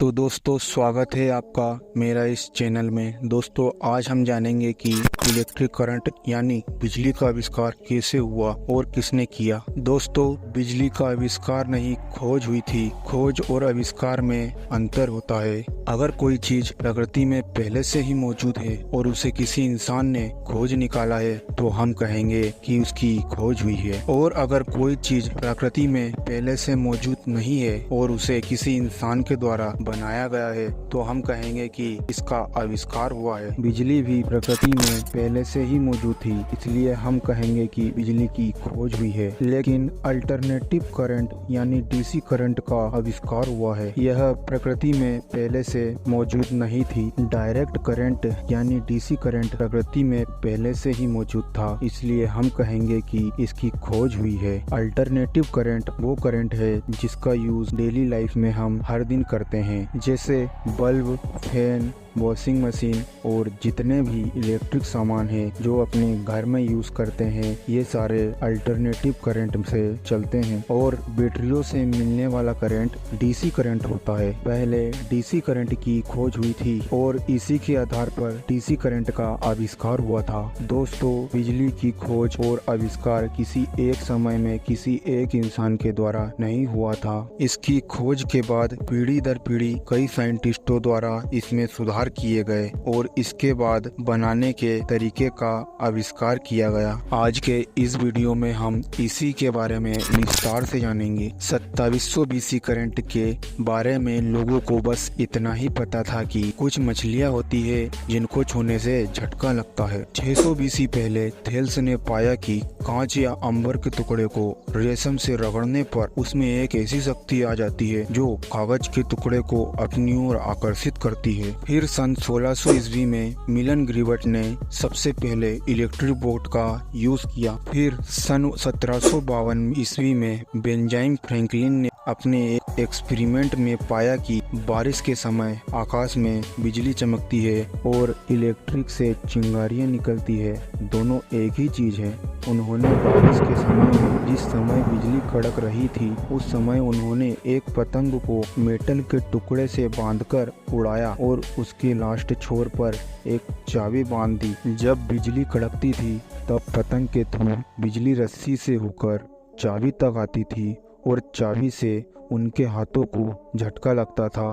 तो दोस्तों स्वागत है आपका मेरा इस चैनल में। दोस्तों आज हम जानेंगे कि इलेक्ट्रिक करंट यानी बिजली का आविष्कार कैसे हुआ और किसने किया। दोस्तों बिजली का आविष्कार नहीं खोज हुई थी। खोज और आविष्कार में अंतर होता है। अगर कोई चीज प्रकृति में पहले से ही मौजूद है और उसे किसी इंसान ने खोज निकाला है तो हम कहेंगे कि उसकी खोज हुई है। और अगर कोई चीज प्रकृति में पहले से मौजूद नहीं है और उसे किसी इंसान के द्वारा बनाया गया है तो हम कहेंगे कि इसका आविष्कार हुआ है। बिजली भी प्रकृति में पहले से ही मौजूद थी, इसलिए हम कहेंगे कि बिजली की खोज हुई है। लेकिन अल्टरनेटिव करंट यानी डीसी करंट का आविष्कार हुआ है। यह प्रकृति में पहले से मौजूद नहीं थी। डायरेक्ट करंट यानी डीसी करंट प्रकृति में पहले से ही मौजूद था, इसलिए हम कहेंगे कि इसकी खोज हुई है। अल्टरनेटिव करंट वो करंट है जिसका यूज डेली लाइफ में हम हर दिन करते हैं, जैसे बल्ब, फैन, वॉशिंग मशीन और जितने भी इलेक्ट्रिक सामान हैं जो अपने घर में यूज करते हैं, ये सारे अल्टरनेटिव करंट से चलते हैं। और बैटरियों से मिलने वाला करंट डीसी करंट होता है। पहले डीसी करंट की खोज हुई थी और इसी के आधार पर डीसी करंट का आविष्कार हुआ था। दोस्तों बिजली की खोज और आविष्कार किसी एक समय में किसी एक इंसान के द्वारा नहीं हुआ था। इसकी खोज के बाद पीढ़ी दर पीढ़ी कई साइंटिस्टों द्वारा इसमें सुधार किए गए और इसके बाद बनाने के तरीके का आविष्कार किया गया। आज के इस वीडियो में हम इसी के बारे में विस्तार से जानेंगे। 2700 बीसी करंट के बारे में लोगों को बस इतना ही पता था कि कुछ मछलियां होती है जिनको छूने से झटका लगता है। 600 बीसी पहले थेल्स ने पाया कि कांच या अंबर के टुकड़े को रेशम से रगड़ने पर उसमें एक ऐसी शक्ति आ जाती है जो कागज के टुकड़े को अपनी ओर आकर्षित करती है। फिर सन 1600 ईस्वी में मिलन ग्रिवट ने सबसे पहले इलेक्ट्रिक बोट का यूज किया। फिर सन 1752 ईस्वी में बेंजामिन फ्रैंकलिन ने अपने एक एक्सपेरिमेंट में पाया कि बारिश के समय आकाश में बिजली चमकती है और इलेक्ट्रिक से चिंगारियां निकलती है, दोनों एक ही चीज है। उन्होंने बारिश के समय में जिस समय बिजली कड़क रही थी उस समय उन्होंने एक पतंग को मेटल के टुकड़े से बांधकर उड़ाया और उसके लास्ट छोर पर एक चाबी बांध दी। जब बिजली कड़कती थी तब पतंग के थ्रू बिजली रस्सी से होकर चाबी तक आती थी और चाबी से उनके हाथों को झटका लगता था।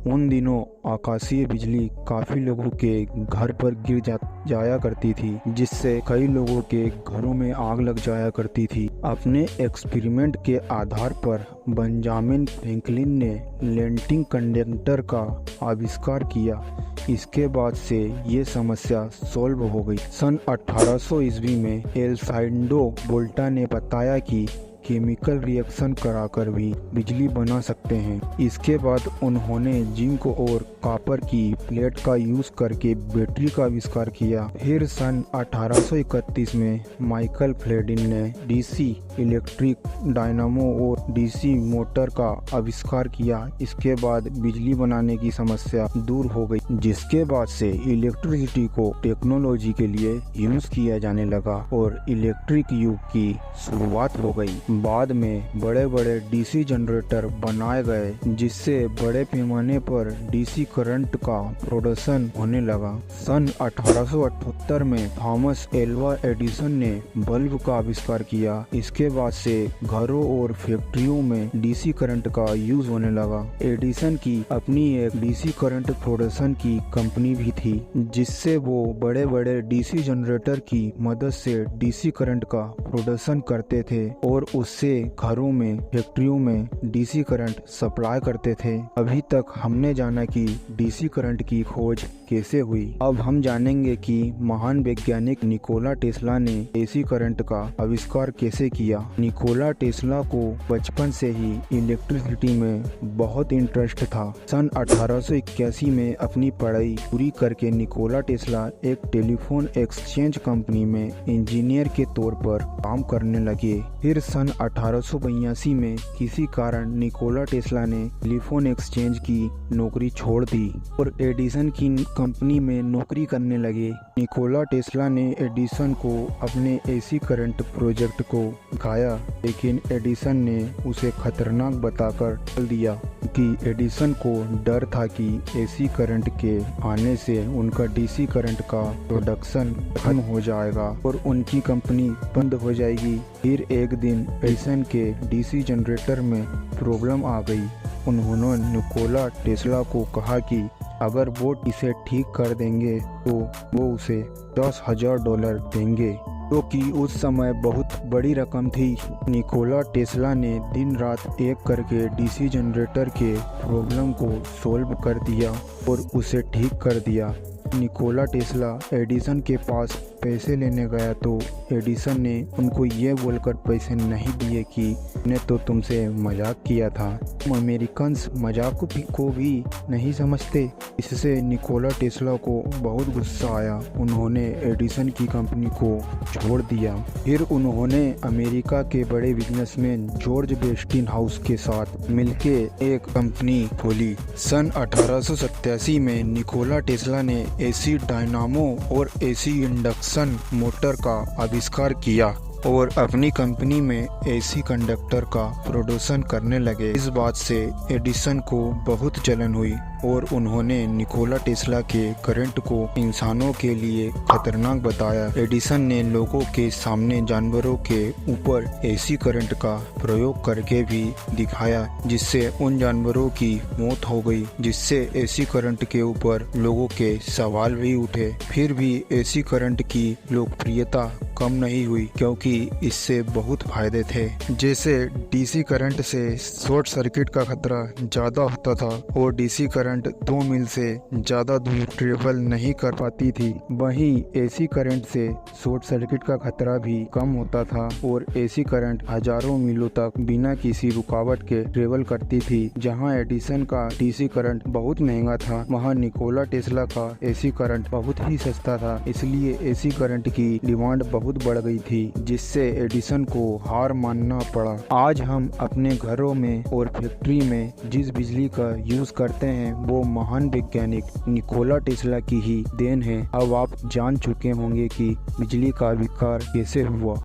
उन दिनों आकाशीय बिजली काफी लोगों के घर पर गिर जाया करती थी, जिससे कई लोगों के घरों में आग लग जाया करती थी। अपने एक्सपेरिमेंट के आधार पर बेंजामिन फ्रैंकलिन ने लेंटिंग कंडक्टर का आविष्कार किया। इसके बाद से ये समस्या सॉल्व हो गई। सन 1800 ईस्वी में एल्साइंडो वोल्टा ने बताया कि केमिकल रिएक्शन कराकर भी बिजली बना सकते हैं। इसके बाद उन्होंने जिंक और कॉपर की प्लेट का यूज करके बैटरी का आविष्कार किया। फिर सन 1831 में माइकल फ्लेडिन ने डीसी इलेक्ट्रिक डायनामो और डीसी मोटर का आविष्कार किया। इसके बाद बिजली बनाने की समस्या दूर हो गई, जिसके बाद से इलेक्ट्रिसिटी को टेक्नोलॉजी के लिए यूज किया जाने लगा और इलेक्ट्रिक युग की शुरुआत हो गई। बाद में बड़े बड़े डीसी जनरेटर बनाए गए, जिससे बड़े पैमाने पर डीसी करंट का प्रोडक्शन होने लगा। सन 1878 में थॉमस एल्वा एडिसन ने बल्ब का आविष्कार किया। इसके बाद से घरों और फैक्ट्रियों में डीसी करंट का यूज होने लगा। एडिसन की अपनी एक डीसी करंट प्रोडक्शन की कंपनी भी थी, जिससे वो बड़े बड़े डीसी जनरेटर की मदद से डीसी करंट का प्रोडक्शन करते थे और उससे घरों में फैक्ट्रियों में डीसी करंट सप्लाई करते थे। अभी तक हमने जाना कि डीसी करंट की खोज कैसे हुई। अब हम जानेंगे कि महान वैज्ञानिक निकोला टेस्ला ने एसी करंट का आविष्कार कैसे किया। निकोला टेस्ला को बचपन से ही इलेक्ट्रिसिटी में बहुत इंटरेस्ट था। सन 1881 में अपनी पढ़ाई पूरी करके निकोला टेस्ला एक टेलीफोन एक्सचेंज कंपनी में इंजीनियर के तौर पर काम करने लगे। फिर सन 1882 में किसी कारण निकोला टेस्ला ने टेलीफोन एक्सचेंज की नौकरी छोड़ दी और एडिसन की कंपनी में नौकरी करने लगे। निकोला टेस्ला ने एडिसन को अपने एसी करंट प्रोजेक्ट को दिखाया, लेकिन एडिसन ने उसे खतरनाक बताकर टाल दिया। क्योंकि एडिसन को डर था कि एसी करंट के आने से उनका डीसी करंट का प्रोडक्शन खत्म हो जाएगा और उनकी कंपनी बंद हो जाएगी। फिर एक दिन एडिसन के डीसी जनरेटर में प्रॉब्लम आ गई। उन्होंने निकोला टेस्ला को कहा कि अगर वो इसे ठीक कर देंगे तो वो उसे $10,000 देंगे, जो कि उस समय बहुत बड़ी रकम थी। निकोला टेस्ला ने दिन रात एक करके डीसी जनरेटर के प्रॉब्लम को सॉल्व कर दिया और उसे ठीक कर दिया। निकोला टेस्ला एडिसन के पास पैसे लेने गया तो एडिसन ने उनको ये बोलकर पैसे नहीं दिए कि मैंने तो तुमसे मजाक किया था। तुम अमेरिकन्स मजाक को भी नहीं समझते। इससे निकोला टेस्ला को बहुत गुस्सा आया। उन्होंने एडिसन की कंपनी को छोड़ दिया। फिर उन्होंने अमेरिका के बड़े बिजनेसमैन जॉर्ज वेस्टिंगहाउस के साथ मिलके एक कंपनी खोली। सन 1887 में निकोला टेस्ला ने एसी डायनामो और एसी इंडक्शन मोटर का आविष्कार किया और अपनी कंपनी में एसी कंडक्टर का प्रोडक्शन करने लगे। इस बात से एडिसन को बहुत जलन हुई और उन्होंने निकोला टेस्ला के करंट को इंसानों के लिए खतरनाक बताया। एडिसन ने लोगों के सामने जानवरों के ऊपर एसी करंट का प्रयोग करके भी दिखाया, जिससे उन जानवरों की मौत हो गई, जिससे एसी करंट के ऊपर लोगों के सवाल भी उठे। फिर भी एसी करंट की लोकप्रियता कम नहीं हुई, क्योंकि इससे बहुत फायदे थे। जैसे डीसी करंट से शॉर्ट सर्किट का खतरा ज़्यादा होता था और डीसी करंट 2 मील से ज़्यादा दूर ट्रेवल नहीं कर पाती थी, वहीं एसी करंट से शॉर्ट सर्किट का खतरा भी कम होता था और एसी करंट हजारों मीलों तक बिना किसी रुकावट के ट्रेवल करती थी। जहां एडिसन का डीसी करंट बहुत महंगा था, वहां निकोला टेस्ला का एसी करंट बहुत ही सस्ता था। इसलिए एसी करंट की डिमांड बहुत बढ़ गई थी, जिससे एडिसन को हार मानना पड़ा। आज हम अपने घरों में और फैक्ट्री में जिस बिजली का यूज करते हैं वो महान वैज्ञानिक निकोला टेस्ला की ही देन है। अब आप जान चुके होंगे कि बिजली का आविष्कार कैसे हुआ।